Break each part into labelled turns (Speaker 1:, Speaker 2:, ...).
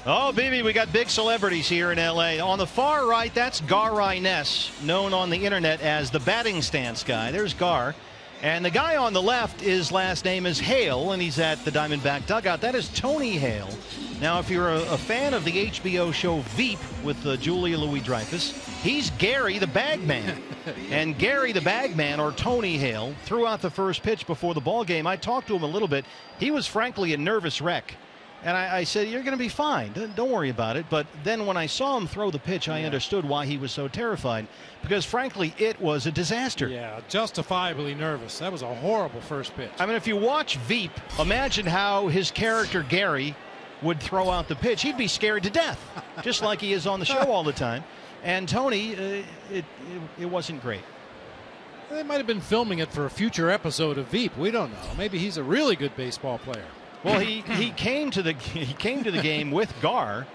Speaker 1: Oh, BB, we got big celebrities here in L.A. On the far right, that's Gar Ryness, known on the internet as the batting stance guy. There's Gar. And the guy on the left, his last name is Hale, and he's at the Diamondback dugout. That is Tony Hale. Now, if you're a fan of the HBO show Veep with Julia Louis-Dreyfus, he's Gary the Bagman. And Gary the Bagman, or Tony Hale, threw out the first pitch before the ball game. I talked to him a little bit. He was frankly a nervous wreck. And I said, you're going to be fine. Don't worry about it. But then when I saw him throw the pitch, I understood why he was so terrified. Because, frankly, it was a disaster.
Speaker 2: Yeah, justifiably nervous. That was a horrible first pitch.
Speaker 1: I mean, if you watch Veep, imagine how his character, Gary, would throw out the pitch. He'd be scared to death, just like he is on the show all the time. And Tony, it wasn't great.
Speaker 2: They might have been filming it for a future episode of Veep. We don't know. Maybe he's a really good baseball player.
Speaker 1: Well, he came to the game with Gar,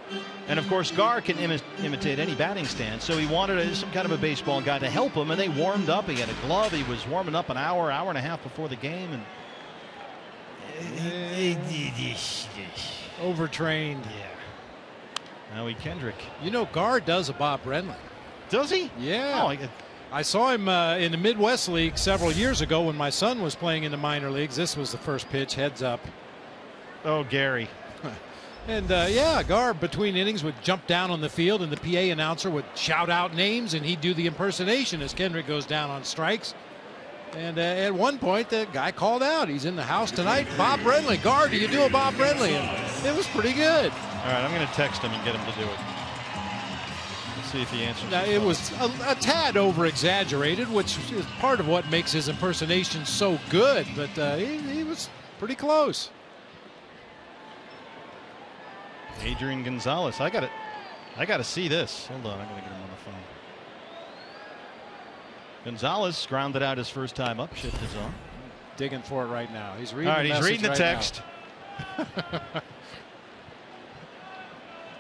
Speaker 1: and of course Gar can imitate any batting stance. So he wanted some kind of a baseball guy to help him, and they warmed up. He had a glove. He was warming up an hour and a half before the game, and
Speaker 2: overtrained.
Speaker 1: Yeah. Howie Kendrick.
Speaker 2: You know, Gar does a Bob Brenly.
Speaker 1: Does he?
Speaker 2: Yeah.
Speaker 1: Oh,
Speaker 2: I saw him in the Midwest League several years ago when my son was playing in the minor leagues. This was the first pitch, heads up.
Speaker 1: Oh, Gary.
Speaker 2: And yeah, Gar between innings would jump down on the field, and the PA announcer would shout out names, and he'd do the impersonation as Kendrick goes down on strikes. And at one point, the guy called out, he's in the house tonight, Bob Brenly. Gar, do you do a Bob Brenly? And it was pretty good.
Speaker 1: All right, I'm going to text him and get him to do it. Let's see if he answers.
Speaker 2: Now, it was a tad over-exaggerated, which is part of what makes his impersonation so good, but he was pretty close.
Speaker 1: Adrian Gonzalez. I got to see this. Hold on, I'm going to get him on the phone. Gonzalez grounded out his first time up. Shift is on.
Speaker 2: Digging for it right now. He's reading.
Speaker 1: All right, he's reading the text.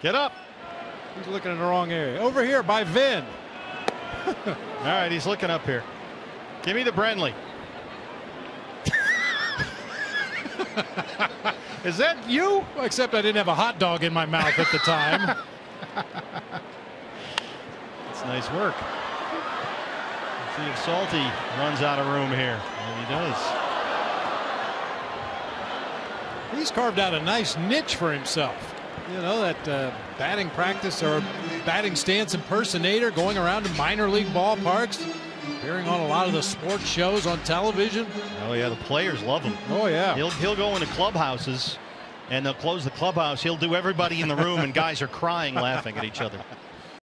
Speaker 1: Get up.
Speaker 2: He's looking in the wrong area. Over here by Vin.
Speaker 1: All right, he's looking up here. Give me the Brenly. Is that you?
Speaker 2: Well, except I didn't have a hot dog in my mouth at the time.
Speaker 1: That's nice work. Let's see if Salty runs out of room here. And he does.
Speaker 2: He's carved out a nice niche for himself. You know, that batting practice or batting stance impersonator, going around to minor league ballparks, appearing on a lot of the sports shows on television.
Speaker 1: Oh yeah, the players love him.
Speaker 2: Oh yeah.
Speaker 1: He'll go into clubhouses, and they'll close the clubhouse. He'll do everybody in the room, and guys are crying, laughing at each other.